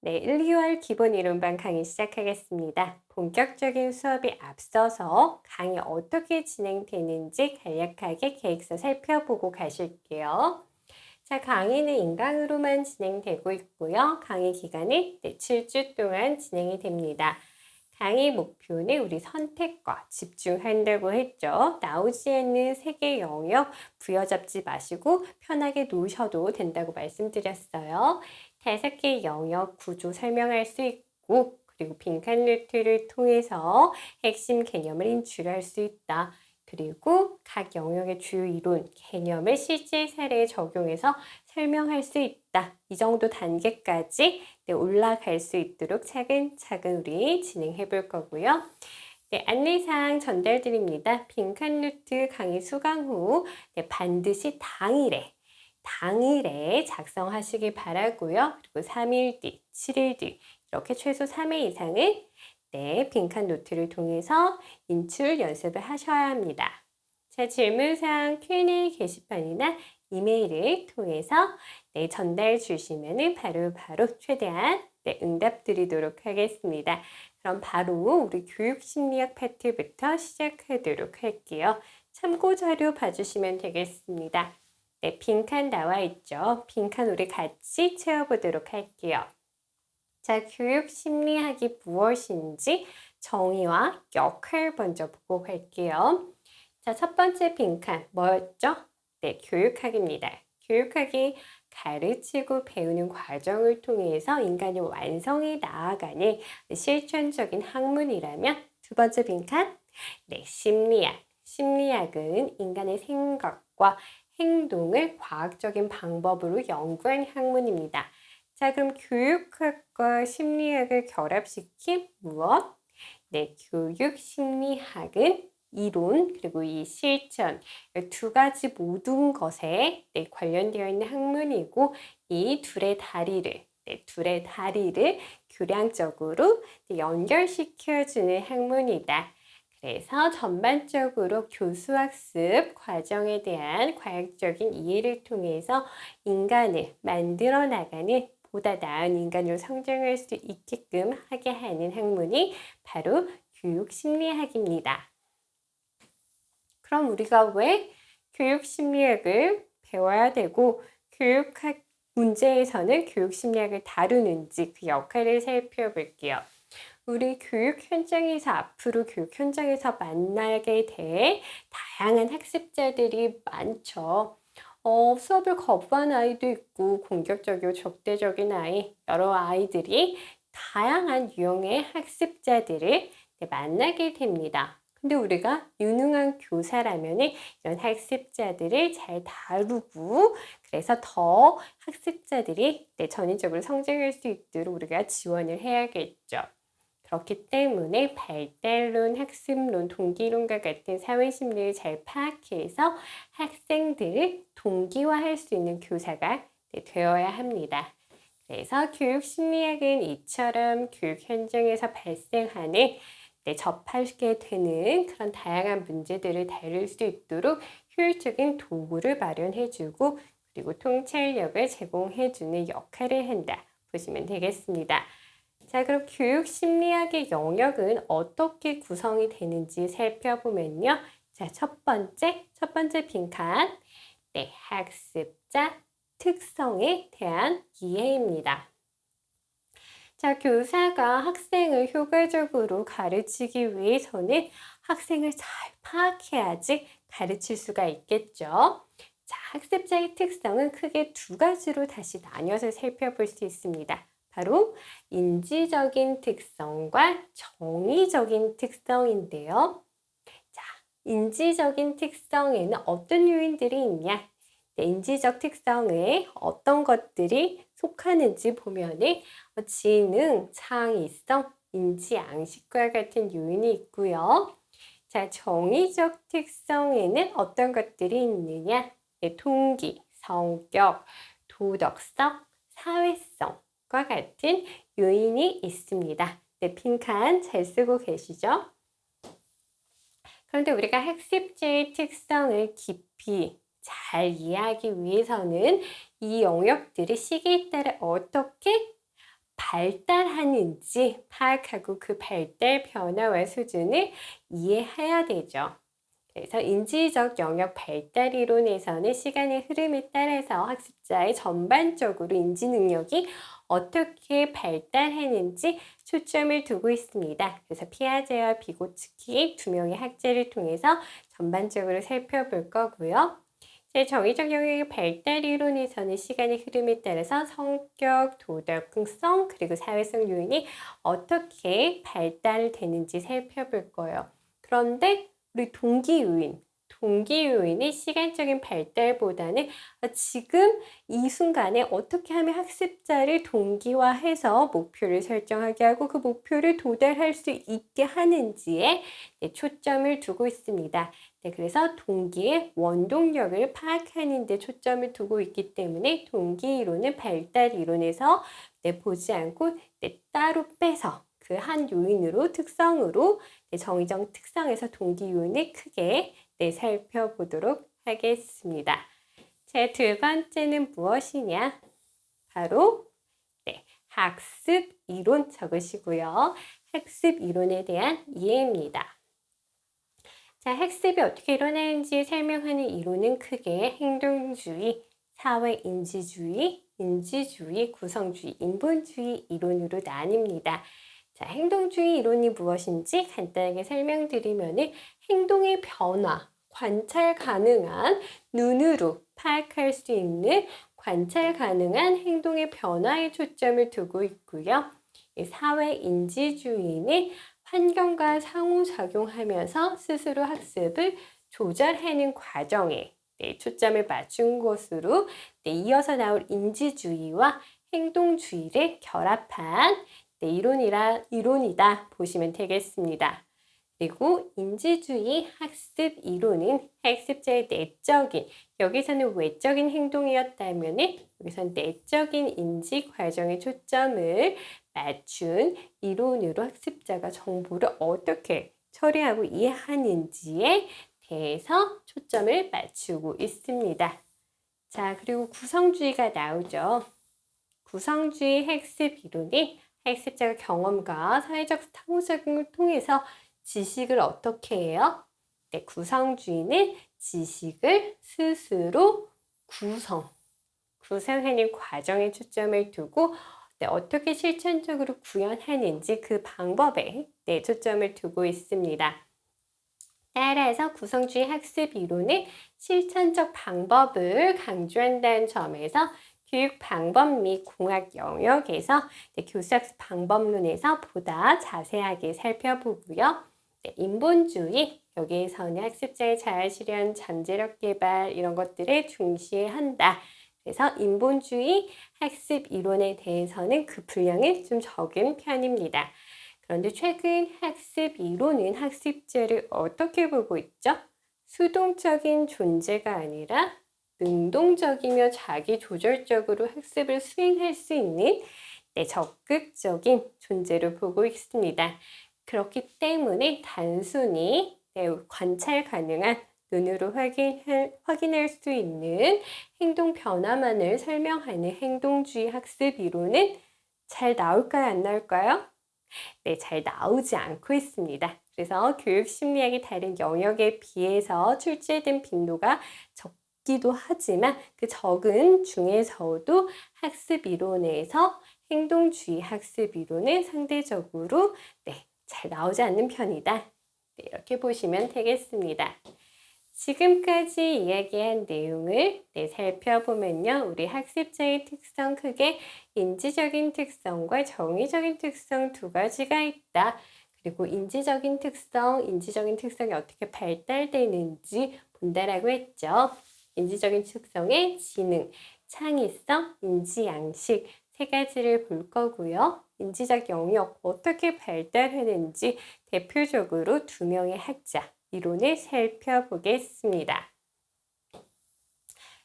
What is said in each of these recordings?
네, 1, 2월 기본 이론반 강의 시작하겠습니다. 본격적인 수업에 앞서서 강의 어떻게 진행되는지 간략하게 계획서 살펴보고 가실게요. 자, 강의는 인강으로만 진행되고 있고요. 강의 기간은 7주 동안 진행이 됩니다. 강의 목표는 우리 선택과 집중한다고 했죠. 나오지 않는 세계 영역 부여잡지 마시고 편하게 놓으셔도 된다고 말씀드렸어요. 5개 영역 구조 설명할 수 있고 그리고 빈칸 노트를 통해서 핵심 개념을 인출할 수 있다. 그리고 각 영역의 주요 이론, 개념을 실제 사례에 적용해서 설명할 수 있다. 이 정도 단계까지 올라갈 수 있도록 차근차근 우리 진행해 볼 거고요. 네, 안내사항 전달드립니다. 빈칸 노트 강의 수강 후 반드시 당일에 작성하시기 바라고요. 그리고 3일 뒤, 7일 뒤 이렇게 최소 3회 이상은 빈칸 노트를 통해서 인출 연습을 하셔야 합니다. 자, 질문사항 Q&A 게시판이나 이메일을 통해서 전달 주시면은 바로 최대한 응답 드리도록 하겠습니다. 그럼 바로 우리 교육심리학 파트부터 시작하도록 할게요. 참고 자료 봐주시면 되겠습니다. 네, 빈칸 나와 있죠. 빈칸 우리 같이 채워보도록 할게요. 자, 교육심리학이 무엇인지 정의와 역할 먼저 보고 갈게요. 자, 첫 번째 빈칸 뭐였죠? 네, 교육학입니다. 교육학이 가르치고 배우는 과정을 통해서 인간의 완성에 나아가는 실천적인 학문이라면 두 번째 빈칸, 네, 심리학. 심리학은 인간의 생각과 행동을 과학적인 방법으로 연구한 학문입니다. 자, 그럼 교육학과 심리학을 결합시킨 무엇? 네, 교육심리학은 이론 그리고 이 실천 두 가지 모든 것에 관련되어 있는 학문이고 이 둘의 다리를 교량적으로 연결시켜주는 학문이다. 그래서 전반적으로 교수학습 과정에 대한 과학적인 이해를 통해서 인간을 만들어 나가는 보다 나은 인간으로 성장할 수 있게끔 하게 하는 학문이 바로 교육심리학입니다. 그럼 우리가 왜 교육심리학을 배워야 되고 교육학 문제에서는 교육심리학을 다루는지 그 역할을 살펴볼게요. 우리 교육 현장에서 앞으로 교육 현장에서 만나게 될 다양한 학습자들이 많죠. 수업을 거부한 아이도 있고 공격적이고 적대적인 아이, 여러 아이들이 다양한 유형의 학습자들을 만나게 됩니다. 근데 우리가 유능한 교사라면 이런 학습자들을 잘 다루고 그래서 더 학습자들이 전인적으로 성장할 수 있도록 우리가 지원을 해야겠죠. 그렇기 때문에 발달론, 학습론, 동기론과 같은 사회심리를 잘 파악해서 학생들을 동기화할 수 있는 교사가 되어야 합니다. 그래서 교육심리학은 이처럼 교육 현장에서 발생하는 접하게 되는 그런 다양한 문제들을 다룰 수 있도록 효율적인 도구를 마련해주고 그리고 통찰력을 제공해주는 역할을 한다. 보시면 되겠습니다. 자, 그럼 교육심리학의 영역은 어떻게 구성이 되는지 살펴보면요. 자, 첫 번째 빈칸. 네, 학습자 특성에 대한 이해입니다. 자, 교사가 학생을 효과적으로 가르치기 위해서는 학생을 잘 파악해야지 가르칠 수가 있겠죠. 자, 학습자의 특성은 크게 두 가지로 다시 나뉘어서 살펴볼 수 있습니다. 바로 인지적인 특성과 정의적인 특성인데요. 자, 인지적인 특성에는 어떤 요인들이 있냐? 네, 인지적 특성에 어떤 것들이 속하는지 보면은 지능, 창의성, 인지, 양식과 같은 요인이 있고요. 자, 정의적 특성에는 어떤 것들이 있느냐? 네, 동기, 성격, 도덕성, 사회성, 과 같은 요인이 있습니다. 네, 빈칸 잘 쓰고 계시죠? 그런데 우리가 학습자의 특성을 깊이 잘 이해하기 위해서는 이 영역들이 시기에 따라 어떻게 발달하는지 파악하고 그 발달 변화와 수준을 이해해야 되죠. 그래서 인지적 영역 발달 이론에서는 시간의 흐름에 따라서 학습자의 전반적으로 인지 능력이 어떻게 발달하는지 초점을 두고 있습니다. 그래서 피아제와 비고츠키 두 명의 학자를 통해서 전반적으로 살펴볼 거고요. 정의적 영역의 발달 이론에서는 시간의 흐름에 따라서 성격, 도덕성, 그리고 사회성 요인이 어떻게 발달되는지 살펴볼 거예요. 그런데 우리 동기 요인이 시간적인 발달보다는 지금 이 순간에 어떻게 하면 학습자를 동기화해서 목표를 설정하게 하고 그 목표를 도달할 수 있게 하는지에 초점을 두고 있습니다. 그래서 동기의 원동력을 파악하는 데 초점을 두고 있기 때문에 동기 이론은 발달 이론에서 보지 않고 따로 빼서 그 한 요인으로 특성으로 정의적 특성에서 동기 요인을 크게 살펴보도록 하겠습니다. 자, 두 번째는 무엇이냐? 바로 학습 이론 적으시고요. 학습 이론에 대한 이해입니다. 자, 학습이 어떻게 일어나는지 설명하는 이론은 크게 행동주의, 사회인지주의, 인지주의, 구성주의, 인본주의 이론으로 나뉩니다. 자, 행동주의 이론이 무엇인지 간단하게 설명드리면은 행동의 변화, 관찰 가능한 눈으로 파악할 수 있는 관찰 가능한 행동의 변화에 초점을 두고 있고요. 사회인지주의는 환경과 상호작용하면서 스스로 학습을 조절하는 과정에 초점을 맞춘 것으로 이어서 나올 인지주의와 행동주의를 결합한 이론이다 보시면 되겠습니다. 그리고 인지주의 학습 이론은 학습자의 내적인, 여기서는 외적인 행동이었다면 여기서는 내적인 인지 과정에 초점을 맞춘 이론으로 학습자가 정보를 어떻게 처리하고 이해하는지에 대해서 초점을 맞추고 있습니다. 자, 그리고 구성주의가 나오죠. 구성주의 학습 이론이 학습자가 경험과 사회적 상호작용을 통해서 지식을 어떻게 해요? 구성주의는 지식을 스스로 구성하는 과정에 초점을 두고 어떻게 실천적으로 구현하는지 그 방법에 초점을 두고 있습니다. 따라서 구성주의 학습 이론은 실천적 방법을 강조한다는 점에서 교육 방법 및 공학 영역에서 교수학습 방법론에서 보다 자세하게 살펴보고요. 인본주의, 여기에서는 학습자의 자아실현, 잠재력 개발 이런 것들을 중시한다. 그래서 인본주의 학습 이론에 대해서는 그 분량은 좀 적은 편입니다. 그런데 최근 학습 이론은 학습자를 어떻게 보고 있죠? 수동적인 존재가 아니라 능동적이며 자기조절적으로 학습을 수행할 수 있는 적극적인 존재로 보고 있습니다. 그렇기 때문에 단순히 관찰 가능한 눈으로 확인할 수 있는 행동 변화만을 설명하는 행동주의 학습 이론은 잘 나올까요? 안 나올까요? 잘 나오지 않고 있습니다. 그래서 교육 심리학이 다른 영역에 비해서 출제된 빈도가 적기도 하지만 그 적은 중에서도 학습 이론에서 행동주의 학습 이론은 상대적으로 잘 나오지 않는 편이다. 이렇게 보시면 되겠습니다. 지금까지 이야기한 내용을 살펴보면요. 우리 학습자의 특성, 크게 인지적인 특성과 정의적인 특성 두 가지가 있다. 그리고 인지적인 특성이 어떻게 발달되는지 본다라고 했죠. 인지적인 특성의 지능, 창의성, 인지양식 세 가지를 볼 거고요. 인지적 영역 어떻게 발달하는지 대표적으로 두 명의 학자 이론을 살펴보겠습니다.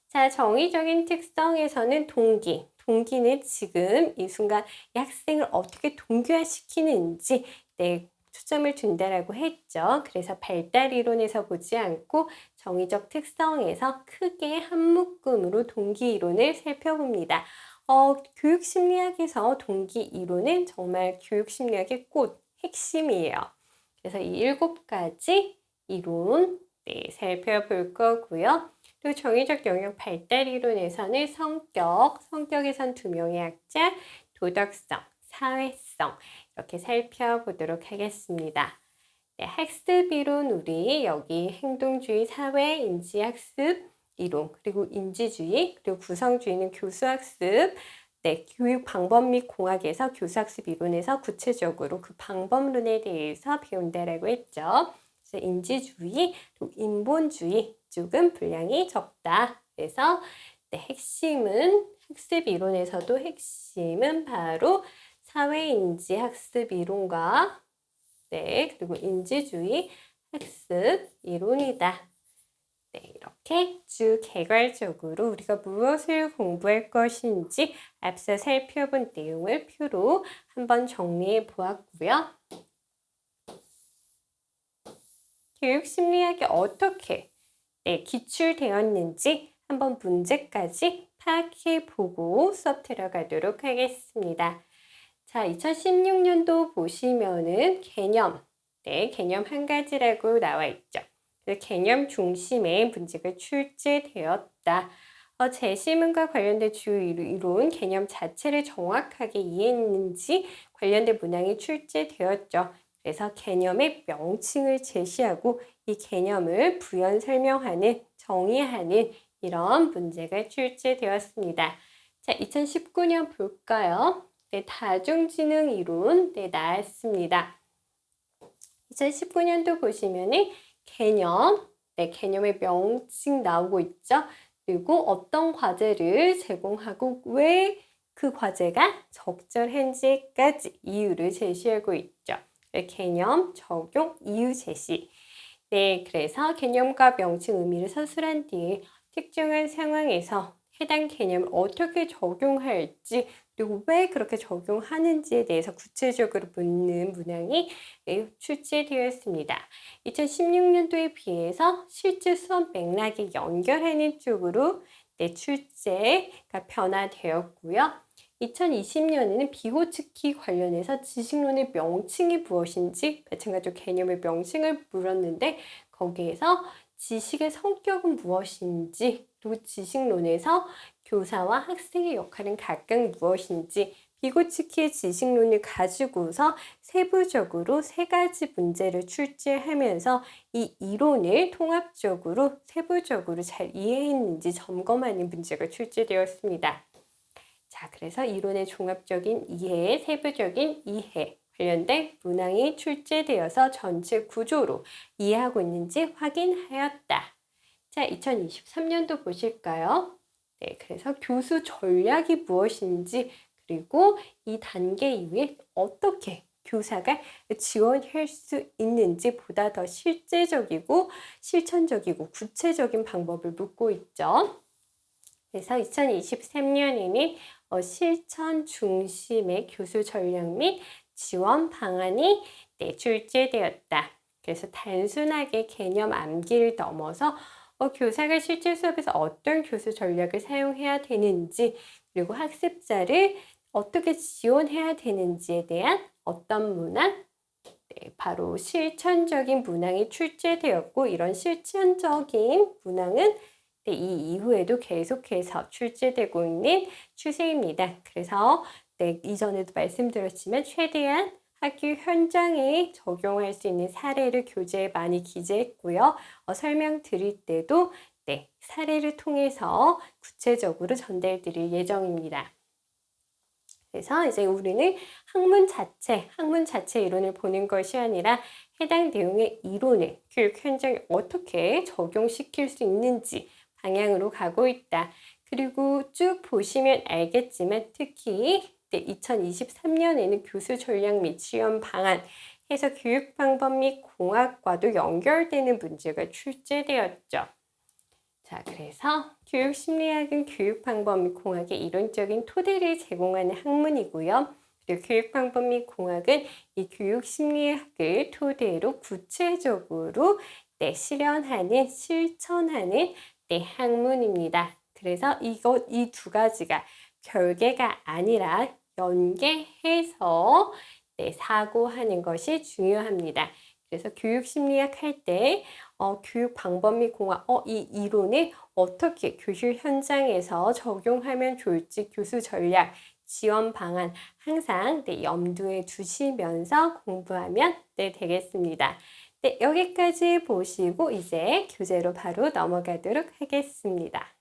자, 정의적인 특성에서는 동기는 지금 이 순간 이 학생을 어떻게 동기화시키는지 초점을 둔다라고 했죠. 그래서 발달 이론에서 보지 않고 정의적 특성에서 크게 한 묶음으로 동기 이론을 살펴봅니다. 교육심리학에서 동기 이론은 정말 교육심리학의 꽃, 핵심이에요. 그래서 이 7가지 이론 살펴볼 거고요. 그리고 정의적 영역 발달 이론에서는 성격에선 2명의 학자, 도덕성, 사회성 이렇게 살펴보도록 하겠습니다. 학습 이론 우리 여기 행동주의, 사회, 인지학습 이론, 그리고 인지주의, 그리고 구성주의는 교수학습, 교육 방법 및 공학에서 교수학습 이론에서 구체적으로 그 방법론에 대해서 배운다라고 했죠. 그래서 인지주의, 또 인본주의 쪽은 분량이 적다. 그래서 핵심은 학습 이론에서도 핵심은 바로 사회인지 학습 이론과 그리고 인지주의 학습 이론이다. 이렇게 쭉 개괄적으로 우리가 무엇을 공부할 것인지 앞서 살펴본 내용을 표로 한번 정리해 보았고요. 교육심리학이 어떻게 기출되었는지 한번 문제까지 파악해 보고 수업 들어가도록 하겠습니다. 자, 2016년도 보시면은 개념 한 가지라고 나와 있죠. 개념 중심의 문제가 출제되었다. 제시문과 관련된 주요 이론, 개념 자체를 정확하게 이해했는지 관련된 문항이 출제되었죠. 그래서 개념의 명칭을 제시하고 이 개념을 부연 설명하는, 정의하는 이런 문제가 출제되었습니다. 자, 2019년 볼까요? 다중지능 이론 나왔습니다. 2019년도 보시면은 개념의 명칭 나오고 있죠. 그리고 어떤 과제를 제공하고 왜 그 과제가 적절한지까지 이유를 제시하고 있죠. 개념, 적용, 이유 제시. 그래서 개념과 명칭 의미를 서술한 뒤에 특정한 상황에서 해당 개념을 어떻게 적용할지 그리고 왜 그렇게 적용하는지에 대해서 구체적으로 묻는 문항이 출제되었습니다. 2016년도에 비해서 실제 수업 맥락에 연결하는 쪽으로 출제가 변화되었고요. 2020년에는 비호칭키 관련해서 지식론의 명칭이 무엇인지 마찬가지로 개념의 명칭을 물었는데 거기에서 지식의 성격은 무엇인지 그리고 지식론에서 교사와 학생의 역할은 각각 무엇인지 비고치키의 지식론을 가지고서 세부적으로 3가지 문제를 출제하면서 이 이론을 통합적으로 세부적으로 잘 이해했는지 점검하는 문제가 출제되었습니다. 자, 그래서 이론의 종합적인 이해, 세부적인 이해 관련된 문항이 출제되어서 전체 구조로 이해하고 있는지 확인하였다. 자, 2023년도 보실까요? 그래서 교수 전략이 무엇인지 그리고 이 단계 이후에 어떻게 교사가 지원할 수 있는지 보다 더 실제적이고 실천적이고 구체적인 방법을 묻고 있죠. 그래서 2023년에는 실천 중심의 교수 전략 및 지원 방안이 출제되었다. 그래서 단순하게 개념 암기를 넘어서 교사가 실제 수업에서 어떤 교수 전략을 사용해야 되는지 그리고 학습자를 어떻게 지원해야 되는지에 대한 어떤 문항, 바로 실천적인 문항이 출제되었고 이런 실천적인 문항은 이 이후에도 계속해서 출제되고 있는 추세입니다. 그래서 이전에도 말씀드렸지만 최대한 학교 현장에 적용할 수 있는 사례를 교재에 많이 기재했고요. 설명드릴 때도 사례를 통해서 구체적으로 전달드릴 예정입니다. 그래서 이제 우리는 학문 자체 이론을 보는 것이 아니라 해당 내용의 이론을 교육 현장에 어떻게 적용시킬 수 있는지 방향으로 가고 있다. 그리고 쭉 보시면 알겠지만 특히 2023년에는 교수 전략 및 지원 방안 해서 교육 방법 및 공학과도 연결되는 문제가 출제되었죠. 자, 그래서 교육심리학은 교육 방법 및 공학의 이론적인 토대를 제공하는 학문이고요. 그리고 교육 방법 및 공학은 이 교육심리학을 토대로 구체적으로 실현하는, 실천하는 학문입니다. 그래서 이 2가지가 별개가 아니라 연계해서 네, 사고하는 것이 중요합니다. 그래서 교육 심리학 할 때 교육 방법 및 공학, 이 이론을 어떻게 교실 현장에서 적용하면 좋을지 교수 전략, 지원 방안 항상 네, 염두에 두시면서 공부하면 네, 되겠습니다. 네, 여기까지 보시고 이제 교재로 바로 넘어가도록 하겠습니다.